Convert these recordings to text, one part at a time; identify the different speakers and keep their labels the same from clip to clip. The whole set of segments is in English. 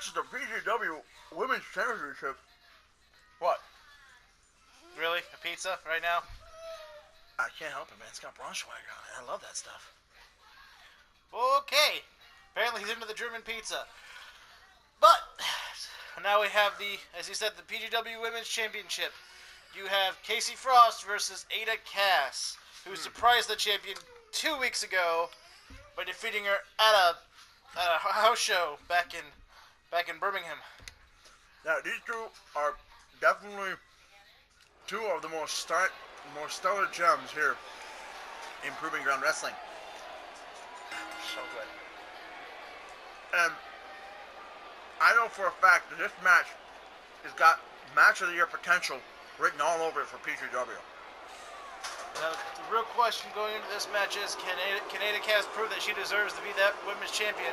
Speaker 1: match is the PGW Women's Championship. What?
Speaker 2: Really? A pizza right now?
Speaker 1: I can't help it, man. It's got Braunschweig on it. I love that stuff.
Speaker 2: Okay. Apparently he's into the German pizza. But now we have the, as you said, the PGW Women's Championship. You have Kasey Frost versus Ada Cass, who surprised the champion 2 weeks ago by defeating her at a house show back in Birmingham.
Speaker 1: Now, these two are definitely two of the most stellar gems here in Proving Ground Wrestling.
Speaker 2: So good.
Speaker 1: And I know for a fact that this match has got match of the year potential written all over it for PGW.
Speaker 2: Now, the real question going into this match is, can Ada Cass prove that she deserves to be that women's champion?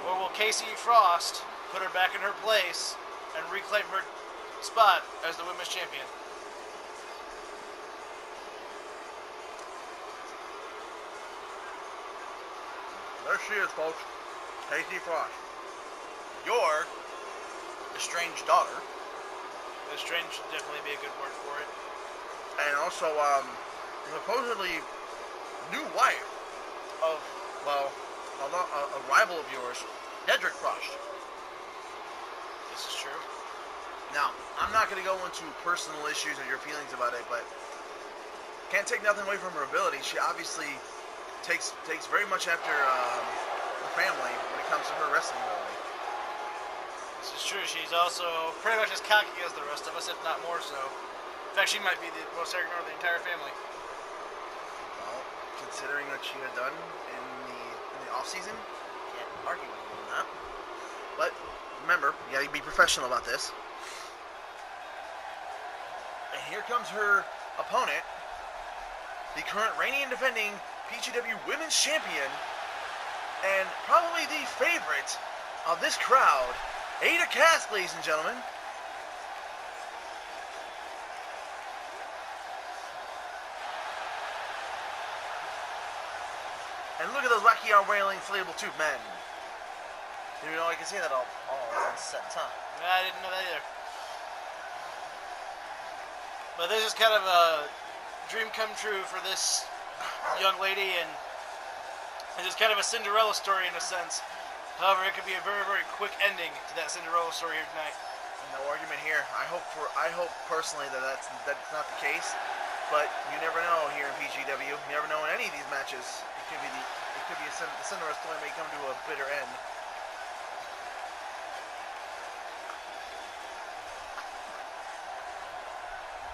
Speaker 2: Or will Kasey Frost put her back in her place and reclaim her spot as the women's champion?
Speaker 1: There she is, folks. Kasey Frost.
Speaker 3: Your estranged daughter.
Speaker 2: Estranged should definitely be a good word for it.
Speaker 1: And also, supposedly new wife of, well, a rival of yours, Dedrick Frost.
Speaker 2: This is true.
Speaker 1: Now, I'm not going to go into personal issues or your feelings about it, but can't take nothing away from her ability. She obviously takes very much after her family when it comes to her wrestling ability.
Speaker 2: This is true. She's also pretty much as cocky as the rest of us, if not more so. In fact, she might be the most arrogant of the entire family.
Speaker 1: Well, considering what she had done in the off season, can't argue with you on that. But remember, you gotta be professional about this. And here comes her opponent, the current reigning and defending PGW Women's Champion, and probably the favorite of this crowd, Ada Cass, ladies and gentlemen. And look at those wacky wailing inflatable tube men. Didn't even know I could say that all at one set time.
Speaker 2: Yeah, I didn't know that either. But this is kind of a dream come true for this young lady, and this is kind of a Cinderella story in a sense. However, it could be a very, very quick ending to that Cinderella story here tonight.
Speaker 1: No argument here. I hope personally that that's not the case, but you never know here in PGW. You never know in any of these matches. It could be the Cinderella story may come to a bitter end.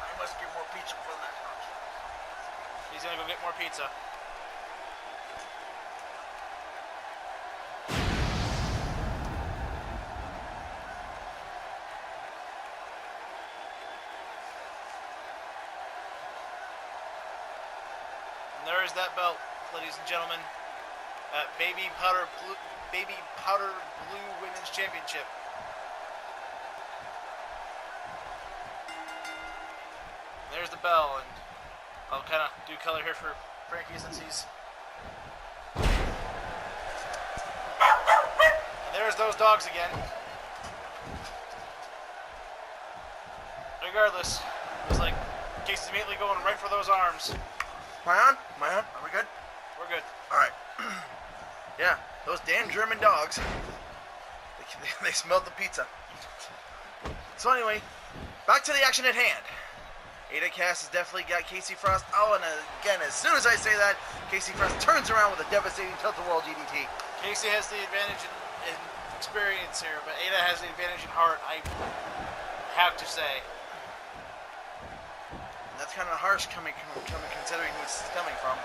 Speaker 1: I must get more pizza for that house.
Speaker 2: He's gonna go get more pizza. And there is that belt, ladies and gentlemen. Baby Powder Blue Women's Championship. There's the bell, and I'll kind of do color here for Frankie since he's... And there's those dogs again. Regardless, it's like Kasey's immediately going right for those arms.
Speaker 1: Am I on? Are we good?
Speaker 2: We're good.
Speaker 1: Alright. Yeah, those damn German dogs. They smelled the pizza. So anyway, back to the action at hand. Ada Cass has definitely got Kasey Frost. Oh, and again, as soon as I say that, Kasey Frost turns around with a devastating tilt-a-whirl DDT.
Speaker 2: Kasey has the advantage in experience here, but Ada has the advantage in heart, I have to say.
Speaker 1: And that's kind of harsh coming considering who it's coming from.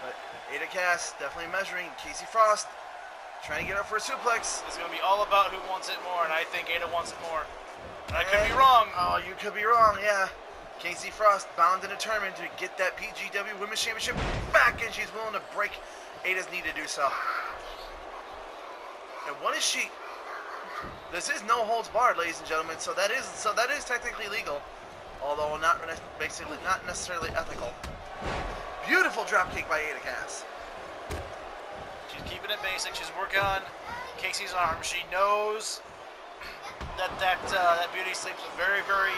Speaker 1: But Ada Cass definitely measuring. Kasey Frost trying to get up for a suplex.
Speaker 2: It's going to be all about who wants it more, and I think Ada wants it more. I could be wrong.
Speaker 1: Oh, you could be wrong, yeah. Kasey Frost bound and determined to get that PGW Women's Championship back, and she's willing to break Ada's knee to do so. And what is she? This is no holds barred, ladies and gentlemen. So that is technically legal, although not necessarily ethical. Beautiful dropkick by Ada Cass.
Speaker 2: She's keeping it basic. She's working on Kasey's arm. She knows that beauty sleep is a very, very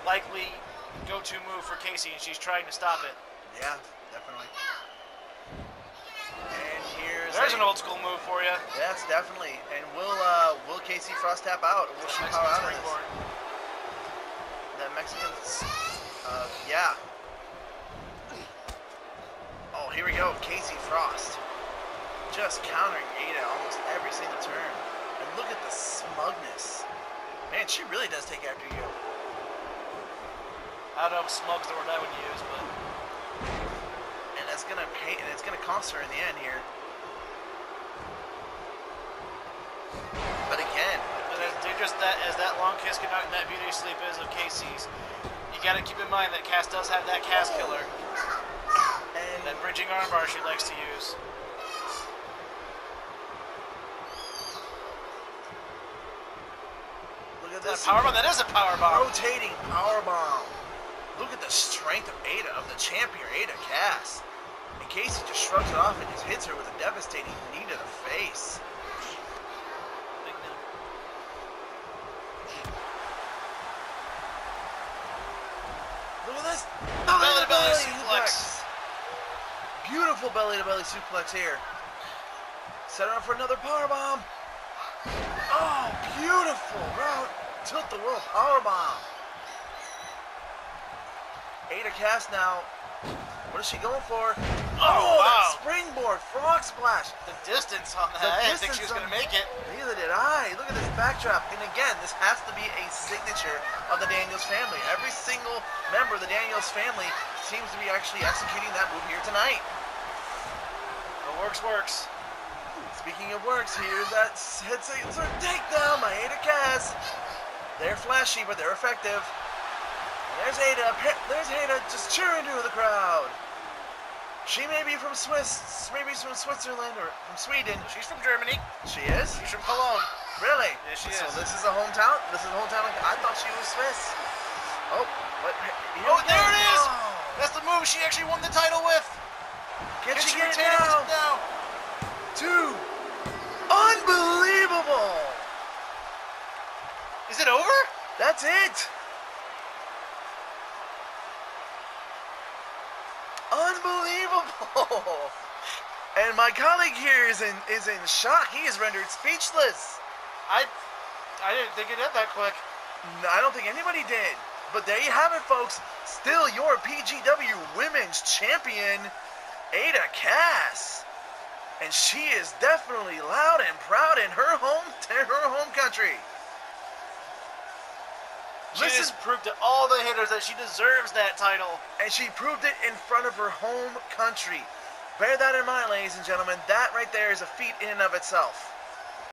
Speaker 2: likely go-to move for Kasey, and she's trying to stop it.
Speaker 1: Yeah, definitely. And
Speaker 2: there's an old school move for you.
Speaker 1: Yes, definitely. And will Kasey Frost tap out, or will she power out of this? That Mexican, yeah. Oh, here we go, Kasey Frost, just countering Ada almost every single turn. And look at the smugness. Man, she really does take after you.
Speaker 2: I don't know if smug's the word I would use, but.
Speaker 1: And that's gonna pay, and it's gonna cost her in the end here. But again,
Speaker 2: as dangerous as that long kiss goodnight and that beauty sleep is of Kasey's, you got to keep in mind that Cass does have that Cass killer and that bridging armbar she likes to use.
Speaker 1: Look at this
Speaker 2: powerbomb. That is a powerbomb.
Speaker 1: Rotating powerbomb. Look at the strength of Ada, of the champion Ada Cass. And Kasey just shrugs it off and just hits her with a devastating knee to the face. Look at this.
Speaker 2: Belly-to-belly suplex.
Speaker 1: Beautiful belly-to-belly suplex here. Set her up for another powerbomb. Oh, beautiful. Route. Tilt the world powerbomb. Ada Cass now. What is she going for?
Speaker 2: Oh, wow.
Speaker 1: That springboard frog splash.
Speaker 2: The distance on that. I didn't think she was going to make it.
Speaker 1: Neither did I. Look at this backdrop. And again, this has to be a signature of the Daniels family. Every single member of the Daniels family seems to be actually executing that move here tonight.
Speaker 2: What works.
Speaker 1: Speaking of works, here's that head signature takedown by Ada Cass. They're flashy, but they're effective. And there's Ada. There's Ada just cheering to the crowd. She may be from maybe from Switzerland or from Sweden.
Speaker 2: She's from Germany.
Speaker 1: She is?
Speaker 2: She's from Cologne.
Speaker 1: Really?
Speaker 2: Yes, she
Speaker 1: so
Speaker 2: is.
Speaker 1: So this is a hometown? This is a hometown? I thought she was Swiss. Oh, what?
Speaker 2: There it is! Oh. That's the move she actually won the title with.
Speaker 1: Can she get it now? 2. Unbelievable!
Speaker 2: Is it over?
Speaker 1: That's it. Unbelievable! And my colleague here is in shock. He is rendered speechless.
Speaker 2: I didn't think it did that quick.
Speaker 1: No, I don't think anybody did. But there you have it, folks. Still your PGW Women's Champion, Ada Cass. And she is definitely loud and proud in her home country.
Speaker 2: She just proved to all the haters that she deserves that title.
Speaker 1: And she proved it in front of her home country. Bear that in mind, ladies and gentlemen. That right there is a feat in and of itself.